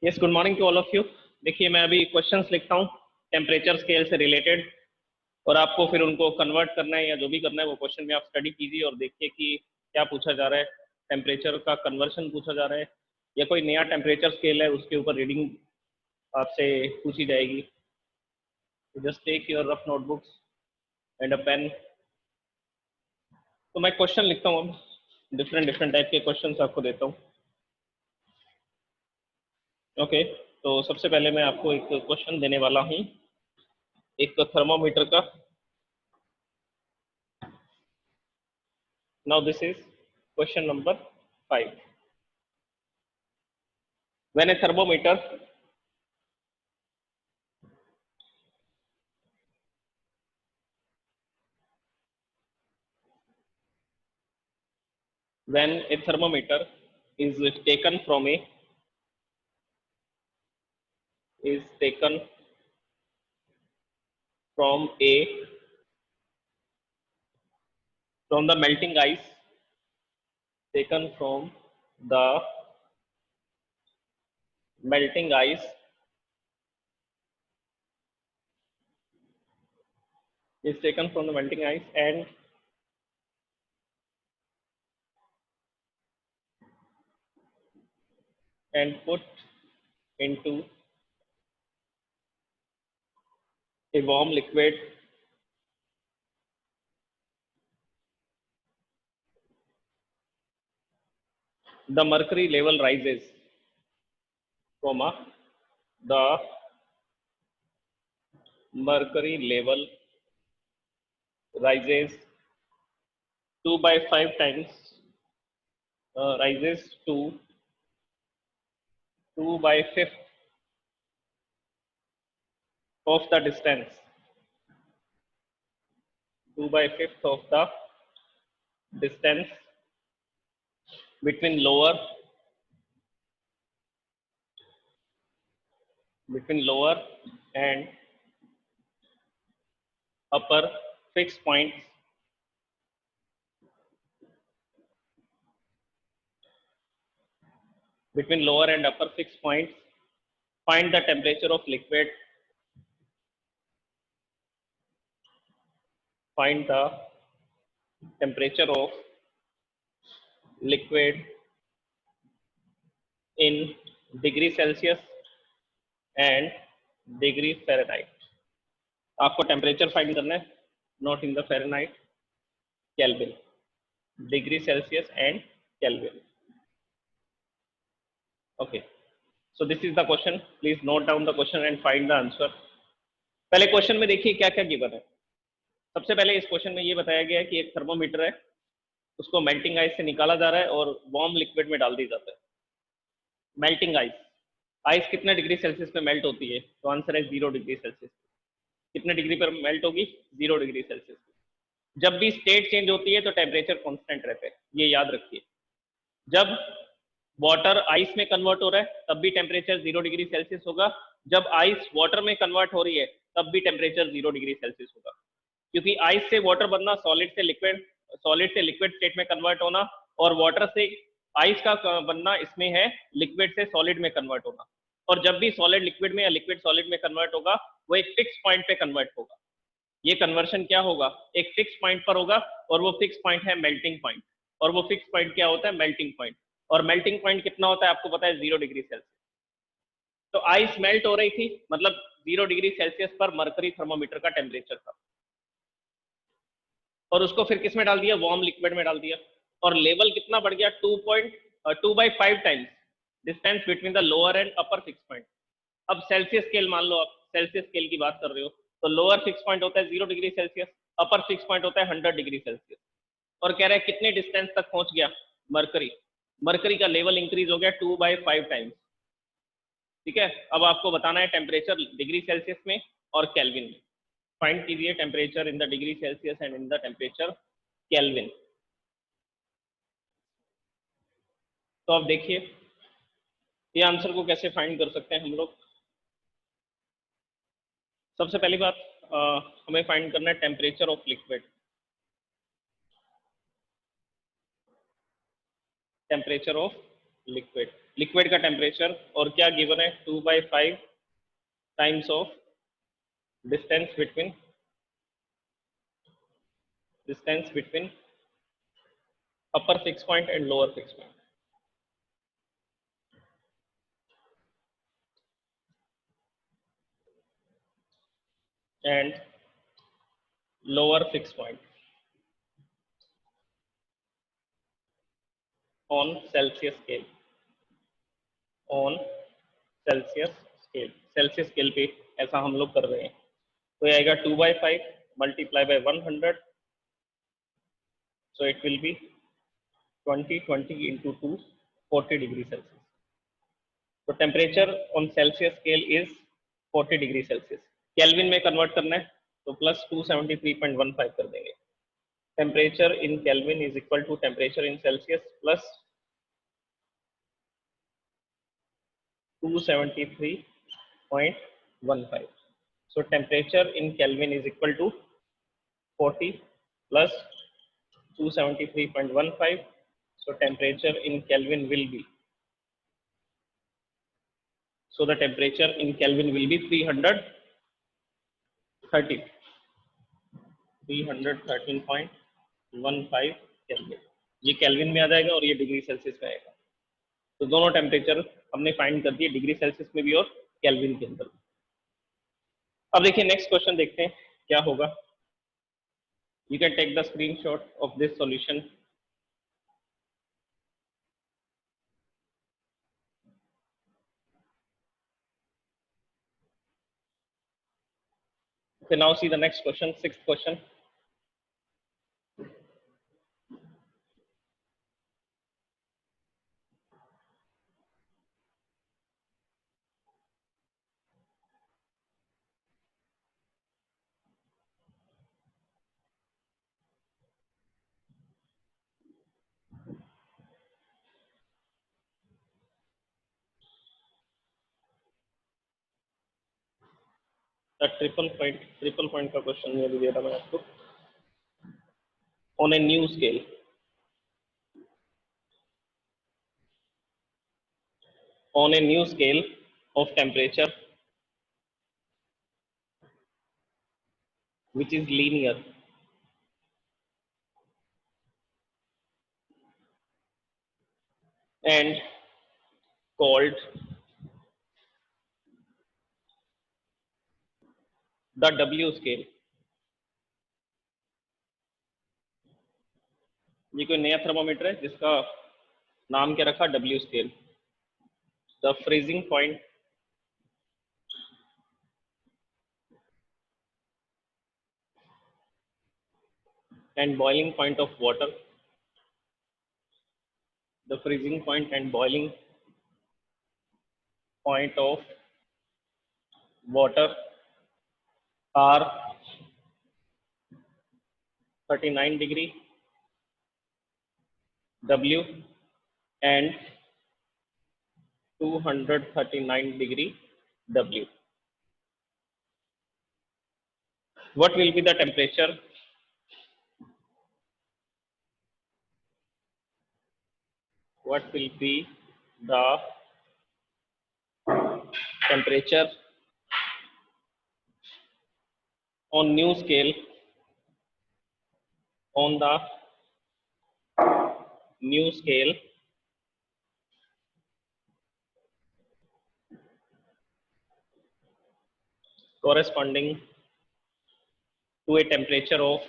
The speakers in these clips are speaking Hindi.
Yes, good morning to all of you. देखिए, मैं अभी क्वेश्चंस लिखता हूँ टेम्परेचर स्केल से रिलेटेड, और आपको फिर उनको कन्वर्ट करना है या जो भी करना है वो क्वेश्चन में आप स्टडी कीजिए और देखिए कि क्या पूछा जा रहा है। टेम्परेचर का कन्वर्शन पूछा जा रहा है या कोई नया टेम्परेचर स्केल है उसके ऊपर रीडिंग आपसे पूछी जाएगी। Just take your rough notebooks and a pen. तो मैं क्वेश्चन लिखता हूँ, अब डिफरेंट डिफरेंट टाइप के क्वेश्चन आपको देता हूँ। ओके, तो सबसे पहले मैं आपको एक क्वेश्चन देने वाला हूँ, एक थर्मोमीटर का। Now this is question number 5. When a thermometer is taken from a from the melting ice, taken from the melting ice is taken from the melting ice and put into a warm liquid, the mercury level rises, comma, the mercury level rises 2 by 5 times, rises to 2 by 5th of the distance, 2 by 5th of the distance between lower and upper fixed points find the temperature of liquid, find the temperature of liquid in degree Celsius and degree Fahrenheit. आपको टेम्परेचर फाइंड करना है, not in the Fahrenheit, kelvin, degree Celsius and kelvin. Okay, so this is the question. Please note down the question and find the answer. पहले क्वेश्चन में देखिए क्या क्या गिवन है। सबसे पहले इस क्वेश्चन में ये बताया गया है कि एक थर्मोमीटर है, उसको मेल्टिंग आइस से निकाला जा रहा है और वार्म लिक्विड में डाल दिया जाता है। मेल्टिंग आइस, आइस कितने डिग्री सेल्सियस पे मेल्ट होती है? तो आंसर है 0 डिग्री सेल्सियस। कितने डिग्री पर मेल्ट होगी? 0 डिग्री सेल्सियस। जब भी स्टेट चेंज होती है तो टेम्परेचर कांस्टेंट रहता है, ये याद रखिए। जब वाटर आइस में कन्वर्ट हो रहा है तब भी टेम्परेचर 0 डिग्री सेल्सियस होगा, जब आइस वाटर में कन्वर्ट हो रही है तब भी टेम्परेचर 0 डिग्री सेल्सियस होगा। क्योंकि आइस से वाटर बनना, सॉलिड से लिक्विड स्टेट में कन्वर्ट होना, और वाटर से आइस का बनना, इसमें है लिक्विड से सॉलिड में कन्वर्ट होना। और जब भी सॉलिड लिक्विड में या लिक्विड सॉलिड में कन्वर्ट होगा वो एक फिक्स पॉइंट पे कन्वर्ट होगा। ये कन्वर्शन क्या होगा? एक फिक्स पॉइंट पर होगा, और वो फिक्स पॉइंट है मेल्टिंग पॉइंट। और वो फिक्स पॉइंट क्या होता है? Melting point. और मेल्टिंग पॉइंट कितना होता है आपको पता है? 0 डिग्री सेल्सियस। तो आइस मेल्ट हो रही थी, मतलब 0 डिग्री सेल्सियस पर मरकरी थर्मोमीटर का टेम्परेचर था, और उसको फिर किस में डाल दिया? वार्म लिक्विड में डाल दिया, और लेवल कितना बढ़ गया? 2 by 5 times distance between the lower and upper fix point. अब सेल्सियस स्केल मान लो, आप सेल्सियस स्केल की बात कर रहे हो, तो लोअर फिक्स पॉइंट होता है 0 degree Celsius, upper fix point होता है 100 डिग्री सेल्सियस। और कह रहे हैं कितने डिस्टेंस तक पहुंच गया मरकरी? मरकरी का लेवल इंक्रीज हो गया 2 by 5 टाइम्स। ठीक है, अब आपको बताना है टेम्परेचर डिग्री सेल्सियस में और केल्विन में। फाइंड कीजिए temperature in the degree Celsius and in the temperature kelvin. तो आप देखिए ये आंसर को कैसे फाइंड कर सकते हैं हम लोग। सबसे पहली बात, हमें फाइंड करना है temperature of liquid. Temperature of liquid, liquid का टेम्परेचर और क्या गिवन है, 2/5 times of distance between upper fix point and lower fix point. And lower fixed point on Celsius scale. On Celsius scale, Celsius scale पे ऐसा हम लोग कर रहे हैं. तो ये आएगा 2/5 multiply by 100, so it will be 20 into 2, 40 degree Celsius. तो temperature on Celsius scale is 40 degree Celsius. Kelvin में कन्वर्ट करना है तो प्लस 273.15 कर देंगे. Temperature in Kelvin is equal to temperature in Celsius plus 273.15. So temperature in Kelvin is equal to 40 plus 273.15. So temperature in Kelvin will be, so the temperature in Kelvin will be 313.15 Kelvin. ये केल्विन में आ जाएगा और ये डिग्री सेल्सियस में आएगा. तो दोनों टेम्परेचर हमने फाइंड कर दिए, डिग्री सेल्सियस में भी और केल्विन के अंदर. अब देखिए नेक्स्ट क्वेश्चन देखते हैं क्या होगा. You can take the screenshot of this solution. Okay, now see the next question, sixth question. The triple point का क्वेश्चन ये भी दे रहा मैं आपको. On a new scale, of temperature which is linear and called the W scale. ये कोई नया थर्मोमीटर है जिसका नाम क्या रखा, W scale. The freezing point and boiling point of water, the freezing point and boiling point of water are 39 degree W and 239 degree W. What will be the temperature on new scale, on the new scale corresponding to a temperature of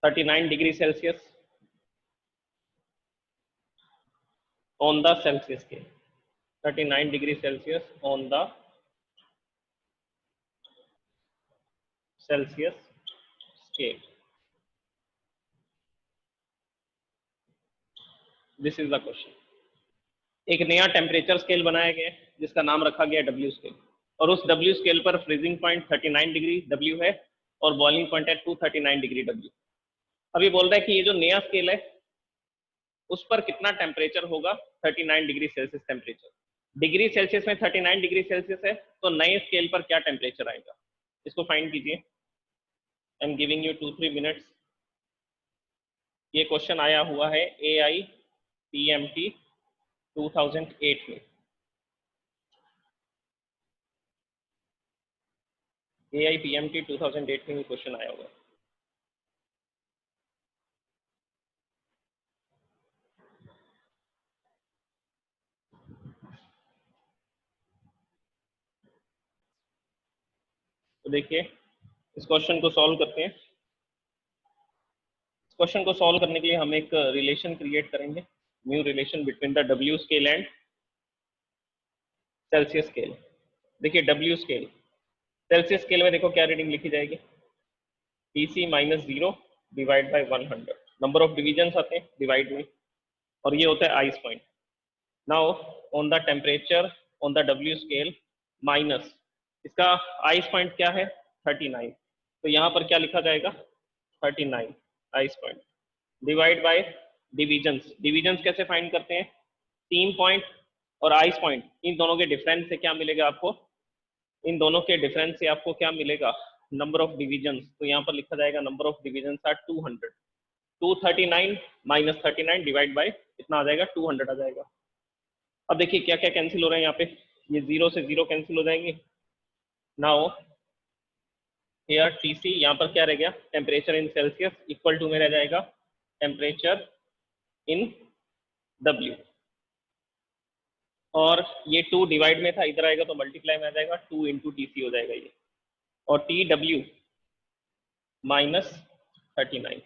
39 degree Celsius on the Celsius scale. 39 degree Celsius on the Celsius scale. This is the question. एक नया टेम्परेचर स्केल बनाया गया जिसका नाम रखा गया W स्केल, और उस W स्केल पर फ्रीजिंग पॉइंट 39 डिग्री W है और बॉइलिंग पॉइंट है 239 डिग्री W. अभी बोल रहा है कि ये जो नया स्केल है उस पर कितना टेम्परेचर होगा, 39 degree Celsius temperature. Degree Celsius में 39 डिग्री सेल्सियस है, तो नए स्केल पर क्या टेम्परेचर आएगा, इसको फाइंड कीजिए। I am giving you 2-3 minutes. ये क्वेश्चन आया हुआ है AIPMT 2008 में। AIPMT 2008 में क्वेश्चन आया हुआ है। तो देखिए इस क्वेश्चन को सॉल्व करते हैं। इस क्वेश्चन को सॉल्व करने के लिए हम एक रिलेशन क्रिएट करेंगे, new relation between the W scale and Celsius scale. देखिए W स्केल, सेल्सियस स्केल में देखो क्या रीडिंग लिखी जाएगी, TC minus 0 divide by 100, number of division आते हैं डिवाइड में, और ये होता है ice point. Now on the temperature on the W scale minus इसका आइस पॉइंट क्या है 39, तो यहाँ पर क्या लिखा जाएगा 39 ice point divide by divisions. Divisions कैसे फाइंड करते हैं, 3 पॉइंट और आइस पॉइंट, इन दोनों के डिफरेंस से क्या मिलेगा आपको, इन दोनों के डिफरेंस से आपको क्या मिलेगा, नंबर ऑफ डिविजन्स। तो यहाँ पर लिखा जाएगा number of divisions are 200, 239 minus 39 divide by कितना आ जाएगा 200 आ जाएगा। अब देखिए क्या क्या कैंसिल हो रहा है यहाँ पे, ये 0 से 0 कैंसिल हो जाएंगे। नाउ हियर TC, यहाँ पर क्या रह गया, temperature in Celsius equal to में रह जाएगा टेम्परेचर इन W, और ये 2 डिवाइड में था, इधर आएगा तो मल्टीप्लाई में आ जाएगा, 2 इंटू TC हो जाएगा ये, और TW माइनस 39।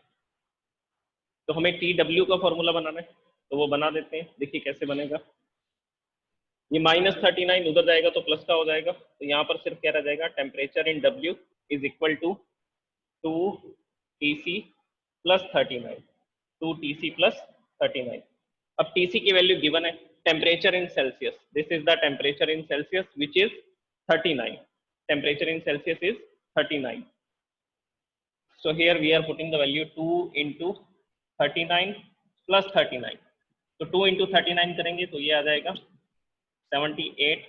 तो हमें TW का फॉर्मूला बनाना है, तो वो बना देते हैं। देखिए कैसे बनेगा, ये माइनस 39 उधर जाएगा तो प्लस का हो जाएगा, तो यहाँ पर सिर्फ क्या रह जाएगा, temperature in W is equal to 2TC plus 39, 2TC plus 39। अब TC की वैल्यू गिवन है, temperature in Celsius, this is the temperature in Celsius which is 39, temperature in Celsius is 39। So here we are putting the value 2 into 39 plus 39, तो 2 into 39 करेंगे तो ये आ जाएगा 78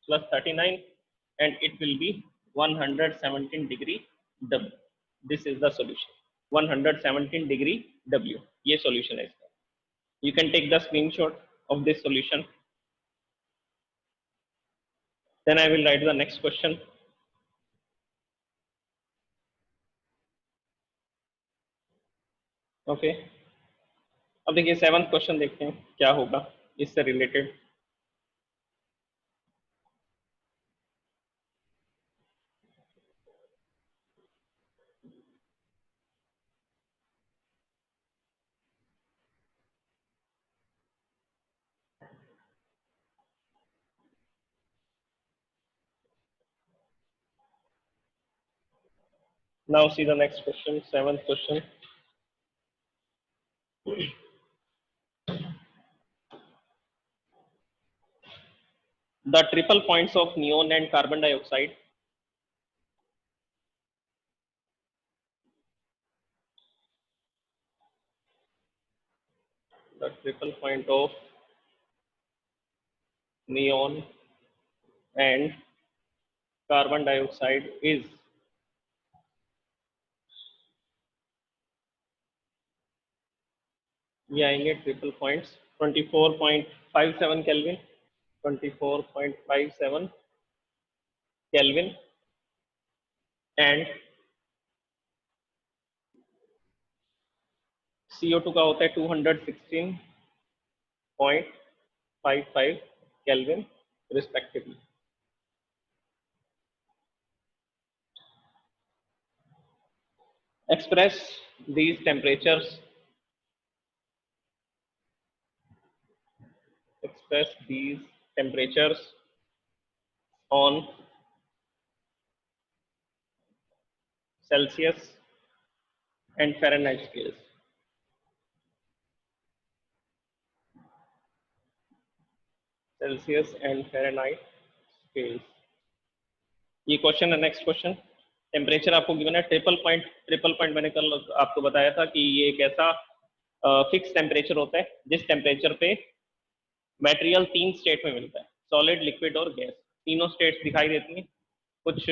plus 39 and it will be 117 degree W. This is the solution, 117 degree W, ये solution है इसका। You can take the screenshot of this solution. Then I will write the next question. Okay. अब देखिए 7th क्वेश्चन देखते हैं क्या होगा इससे related. Now see the next question, 7th question. The triple points of neon and carbon dioxide the triple point of neon and carbon dioxide is ये आएंगे triple points 24.57 kelvin, 24.57 kelvin and CO2 का होता है 216.55 kelvin respectively. Express these temperatures, express these temperatures on Celsius and Fahrenheit scales. Celsius and Fahrenheit scales. ये क्वेश्चन है। नेक्स्ट क्वेश्चन, टेम्परेचर आपको गिवन है, ट्रिपल पॉइंट मैंने कल आपको बताया था कि ये एक ऐसा फिक्स टेम्परेचर होता है जिस टेम्परेचर पे मटेरियल 3 स्टेट में मिलता है। सॉलिड, लिक्विड और गैस, तीनों स्टेट्स दिखाई देती हैं, कुछ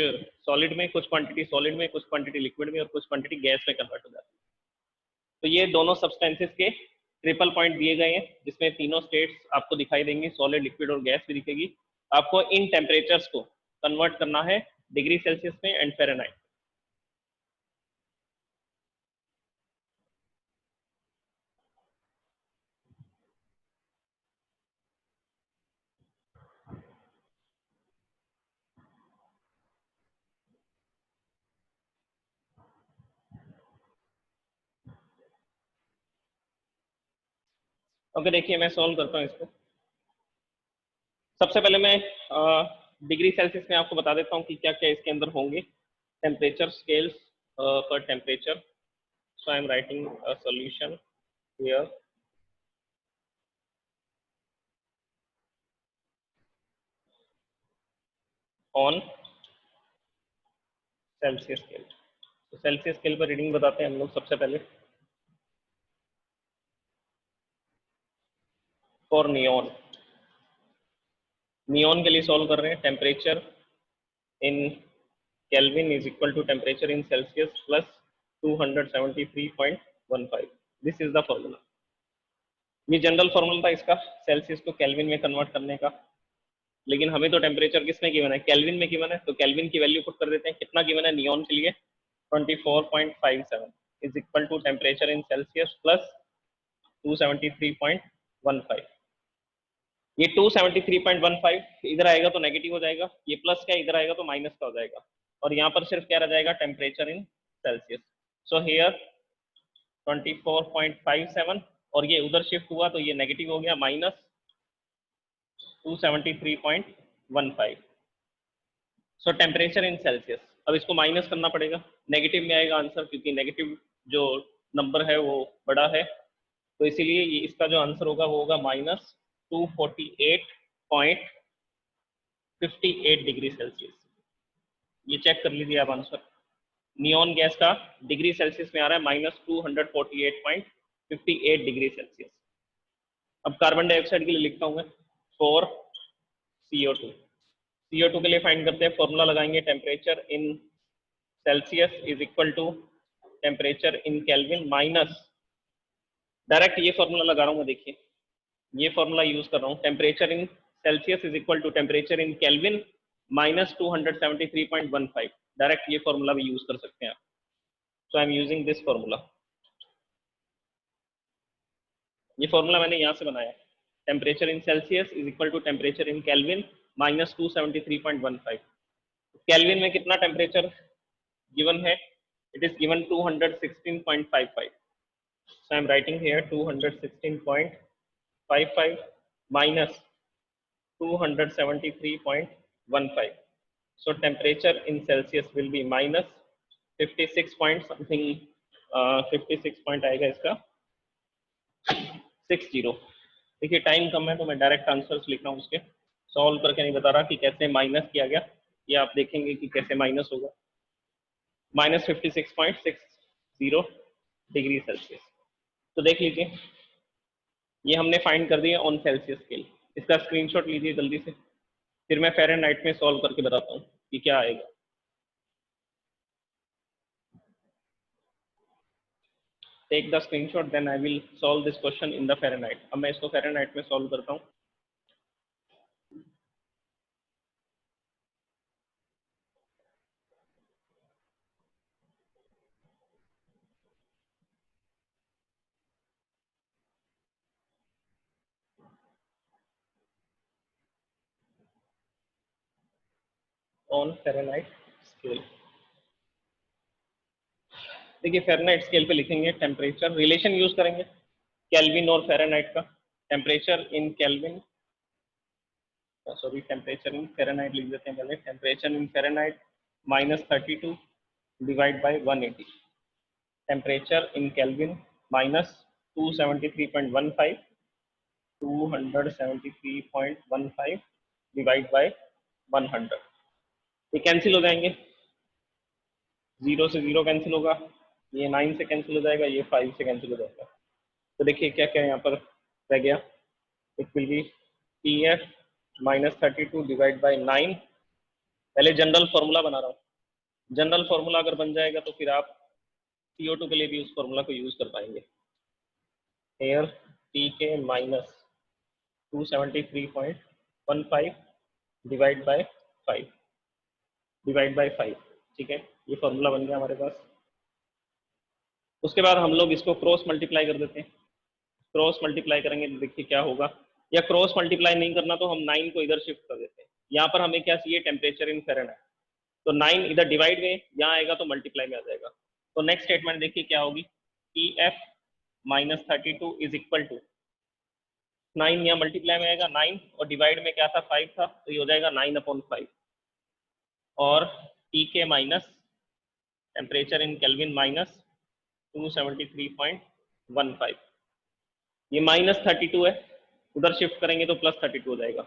सॉलिड में, कुछ क्वांटिटी सॉलिड में, कुछ क्वांटिटी लिक्विड में और कुछ क्वांटिटी गैस में कन्वर्ट हो जाती है। तो ये दोनों सब्सटेंसेस के ट्रिपल पॉइंट दिए गए हैं, जिसमें तीनों स्टेट्स आपको दिखाई देंगी, सॉलिड, लिक्विड और गैस भी दिखेगी। आपको इन टेम्परेचर्स को कन्वर्ट करना है डिग्री सेल्सियस में एंड फ़ारेनहाइट। ओके, देखिए मैं सॉल्व करता हूँ इसको। सबसे पहले मैं डिग्री सेल्सियस में आपको बता देता हूँ कि क्या क्या इसके अंदर होंगे। टेम्परेचर स्केल्स पर temperature, so I am writing a solution here on Celsius scale. तो सेल्सियस स्केल पर रीडिंग बताते हैं हम लोग सबसे पहले। फॉर नियॉन, नियॉन के लिए सॉल्व कर रहे हैं। Temperature in Kelvin is equal to temperature in Celsius plus 273.15। This is the formula. ये जनरल फॉर्मूला था इसका, सेल्सियस को केल्विन में कन्वर्ट करने का। लेकिन हमें तो टेम्परेचर किसमें गिवन है, केल्विन में गिवन है, तो केल्विन की वैल्यू पुट कर देते हैं। कितना गिवन है नियॉन के लिए, 24.57 is equal to temperature in Celsius plus 273.15। ये 273.15 इधर आएगा तो नेगेटिव हो जाएगा, ये प्लस का इधर आएगा तो माइनस का हो जाएगा, और यहाँ पर सिर्फ क्या रह जाएगा, temperature in Celsius. So here 24.57, और ये उधर शिफ्ट हुआ तो ये नेगेटिव हो गया, minus 273.15। So temperature in Celsius, अब इसको माइनस करना पड़ेगा, नेगेटिव में आएगा आंसर, क्योंकि नेगेटिव जो नंबर है वो बड़ा है, तो इसीलिए ये इसका जो आंसर होगा वो होगा माइनस 248.58 डिग्री सेल्सियस। ये चेक कर लीजिए आप आंसर। नियॉन गैस का डिग्री सेल्सियस में आ रहा है माइनस 248.58 डिग्री सेल्सियस। अब कार्बन डाइऑक्साइड के लिए लिखता हूँ मैं, फॉर CO2। CO2 के लिए फाइंड करते हैं, फॉर्मूला लगाएंगे, temperature in Celsius is equal to temperature in Kelvin minus, direct ये फॉर्मूला लगा रहा हूँ मैं, देखिए ये फॉर्मूला यूज कर रहा हूँ, temperature in Celsius is equal to temperature in Kelvin minus 273.15। Direct ये फॉर्मूला भी यूज कर सकते हैं आप। So I am using this formula. ये फॉर्मूला मैंने यहाँ से बनाया, temperature in Celsius is equal to temperature in Kelvin minus 273.15। Kelvin में कितना टेम्परेचर गिवन है, it is given 216.55। So I am writing here 216.55 minus 273.15. So temperature in Celsius will be minus 56 point something, 56 point आएगा इसका 60। देखिए टाइम कम है तो मैं डायरेक्ट आंसर्स लिख रहा हूँ उसके, सॉल्व करके नहीं बता रहा कि कैसे माइनस किया गया, ये आप देखेंगे कि कैसे माइनस होगा। Minus 56.60 degree Celsius. तो देख लीजिए ये हमने फाइंड कर दिया ऑन सेल्सियस स्केल। इसका स्क्रीनशॉट लीजिए जल्दी से, फिर मैं फ़ारेनहाइट में सॉल्व करके बताता हूँ कि क्या आएगा। Take the screenshot then I will solve this question in the Fahrenheit. अब मैं इसको फ़ारेनहाइट में सॉल्व करता हूँ। ऑन फ़ारेनहाइट स्केल, देखिए फ़ारेनहाइट स्केल पे लिखेंगे टेम्परेचर, रिलेशन यूज करेंगे केल्विन और फ़ारेनहाइट का। Temperature in Kelvin, sorry temperature in Fahrenheit लिख देते हैं पहले, temperature in Fahrenheit minus 32 divide by 180। Temperature in Kelvin minus 273.15 273.15 divide by 100। ये कैंसिल हो जाएंगे, 0 से 0 कैंसिल होगा, ये 9 से कैंसिल हो जाएगा, ये 5 से कैंसिल हो जाएगा। तो देखिए क्या क्या यहाँ पर रह गया, it will be TF -32 divide by 9। पहले जनरल फॉर्मूला बना रहा हूँ। जनरल फॉर्मूला अगर बन जाएगा तो फिर आप CO2 के लिए भी उस फॉर्मूला को यूज कर पाएंगे। Here TK minus 273.15 divide by 5 divide by 5। ठीक है, ये फॉर्मूला बन गया हमारे पास। उसके बाद हम लोग इसको क्रॉस मल्टीप्लाई कर देते हैं। क्रॉस मल्टीप्लाई करेंगे तो देखिए क्या होगा, या क्रॉस मल्टीप्लाई नहीं करना तो हम 9 को इधर शिफ्ट कर देते हैं। यहाँ पर हमें क्या चाहिए, टेम्परेचर इन फ़ारेनहाइट। तो 9 इधर डिवाइड में यहाँ आएगा तो मल्टीप्लाई में आ जाएगा। तो नेक्स्ट स्टेटमेंट देखिए क्या होगी, EF -32 इज इक्वल टू 9 यहाँ मल्टीप्लाई में आएगा 9 और डिवाइड में क्या था 5 था, तो ये हो जाएगा 9/5 और TK minus temperature in Kelvin minus 273.15। ये -32 है, उधर शिफ्ट करेंगे तो +32 हो जाएगा।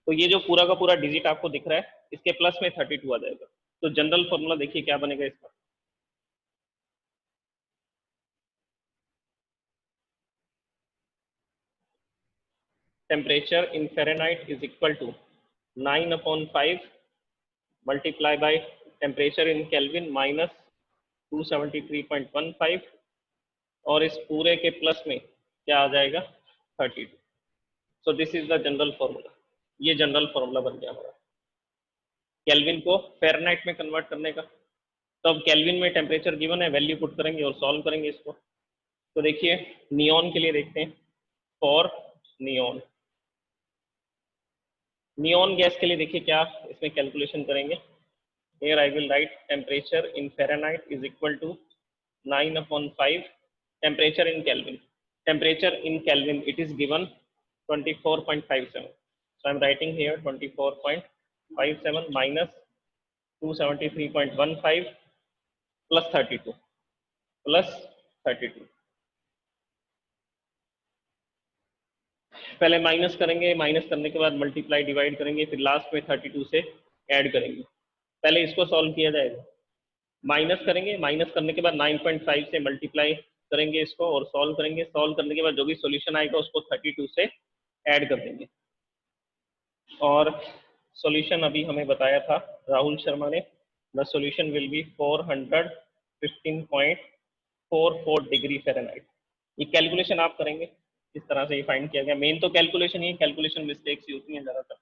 तो ये जो पूरा का पूरा डिजिट आपको दिख रहा है इसके प्लस में 32 आ जाएगा। तो जनरल फॉर्मूला देखिए क्या बनेगा इसका, temperature in Fahrenheit is equal to 9/5 multiply by temperature in Kelvin minus 273.15 और इस पूरे के प्लस में क्या आ जाएगा 32। So this is the general formula. ये जनरल फॉर्मूला बन गया हमारा केल्विन को फ़ारेनहाइट में कन्वर्ट करने का। तो अब केल्विन में टेम्परेचर गिवन है, वैल्यू पुट करेंगे और सॉल्व करेंगे इसको। तो देखिए नियॉन के लिए देखते हैं, फॉर नियॉन, नियॉन गैस के लिए देखिए क्या इसमें कैलकुलेशन करेंगे। Here I will write temperature in Fahrenheit is equal to 9/5 temperature in Kelvin. Temperature in Kelvin it is given 24.57. So I am writing here 24.57 minus 273.15 plus 32 plus 32। पहले माइनस करेंगे, माइनस करने के बाद मल्टीप्लाई डिवाइड करेंगे, फिर लास्ट में 32 से ऐड करेंगे। पहले इसको सॉल्व किया जाएगा, माइनस करेंगे, माइनस करने के बाद 9.5 से मल्टीप्लाई करेंगे इसको और सॉल्व करेंगे। सॉल्व करने के बाद जो भी सॉल्यूशन आएगा उसको 32 से ऐड कर देंगे। और सॉल्यूशन अभी हमें बताया था राहुल शर्मा ने, the solution will be 415.44 degree Fahrenheit. ये कैलकुलेशन आप करेंगे इस तरह से ये फाइंड किया गया। मेन तो calculation he, calculation mistakes he होती हैं ज़्यादातर।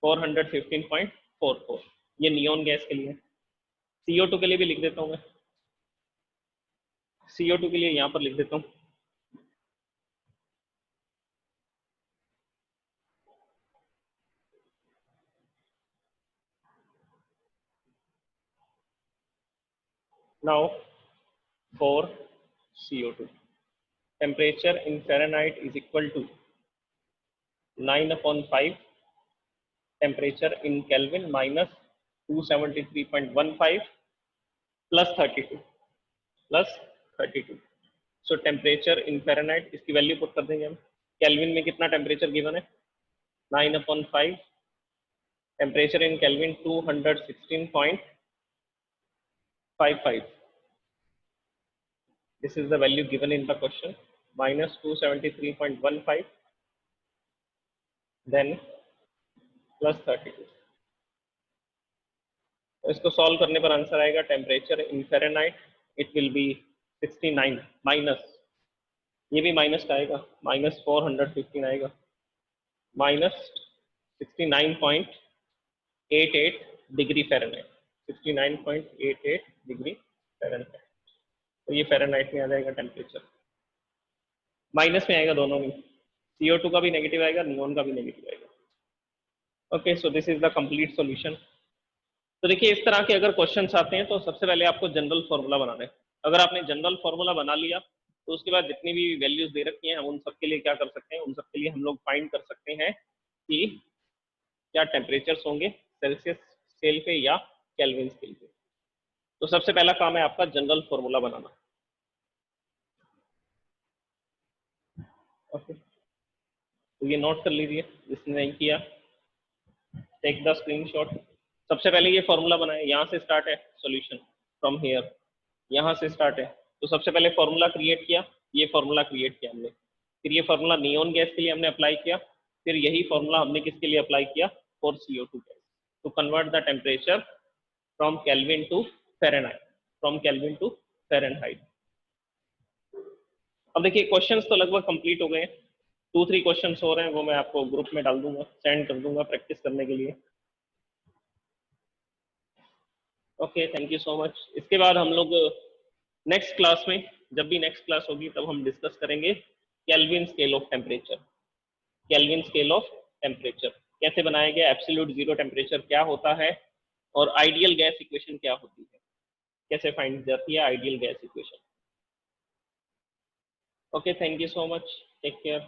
415.44 ये नियॉन गैस के लिए। CO2 के लिए भी लिख देता हूँ मैं, CO2 के लिए यहाँ पर लिख देता हूँ now for CO2 temperature in Fahrenheit is equal to 9/5 temperature in Kelvin minus 273.15 plus 32 plus 32। So temperature in Fahrenheit इसकी वैल्यू पुट कर देंगे हम। केल्विन में कितना टेम्परेचर गिवन है 9/5, temperature in kelvin 216.55। This is the value given in the question, minus 273.15 then plus 32। तो इसको सॉल्व करने पर आंसर आएगा temperature in Fahrenheit it will be 69 minus, ये भी माइनस का आएगा, माइनस 415 आएगा, minus 69.88 degree Fahrenheit, 69.88 degree Fahrenheit. तो ये फ़ारेनहाइट में आ जाएगा टेम्परेचर, माइनस में आएगा दोनों में, CO2 का भी नेगेटिव आएगा, नियॉन का भी नेगेटिव आएगा। Okay, so this is the complete solution. तो देखिए इस तरह के अगर क्वेश्चंस आते हैं तो सबसे पहले आपको जनरल फॉर्मूला बनाना है। अगर आपने जनरल फॉर्मूला बना लिया तो उसके बाद जितनी भी वैल्यूज दे रखी हैं हम उन सब के लिए क्या कर सकते हैं, उन सब के लिए हम लोग फाइंड कर सकते हैं कि क्या टेम्परेचर्स होंगे सेल्सियस स्केल पे या केल्विन स्केल पे। तो सबसे पहला काम है आपका जनरल फॉर्मूला बनाना। ओके, तो ये नोट कर लीजिए जिसने नहीं किया, टेक द स्क्रीनशॉट। सबसे पहले ये फॉर्मूला बनाए, यहाँ से स्टार्ट है सॉल्यूशन, फ्रॉम हियर, यहाँ से स्टार्ट है। तो सबसे पहले फॉर्मूला क्रिएट किया, ये फॉर्मूला क्रिएट किया हमने, फिर ये फॉर्मूला नियॉन गैस के लिए हमने अप्लाई किया, फिर यही फॉर्मूला हमने किसके लिए अप्लाई किया, for CO2 gas, to convert the temperature from Kelvin to Fahrenheit, from Kelvin to Fahrenheit. अब देखिए क्वेश्चंस तो लगभग कंप्लीट हो गए हैं, 2-3 क्वेश्चंस हो रहे हैं, वो मैं आपको ग्रुप में डाल दूंगा, सेंड कर दूंगा प्रैक्टिस करने के लिए। Okay, thank you so much. इसके बाद हम लोग नेक्स्ट क्लास में, जब भी नेक्स्ट क्लास होगी तब हम डिस्कस करेंगे kelvin scale of temperature. Kelvin scale of temperature कैसे बनाया गया, एब्सोल्यूट जीरो टेम्परेचर क्या होता है, और आइडियल गैस इक्वेशन क्या होती है, कैसे फाइंड जाती है ideal gas equation. Okay, thank you so much, take care.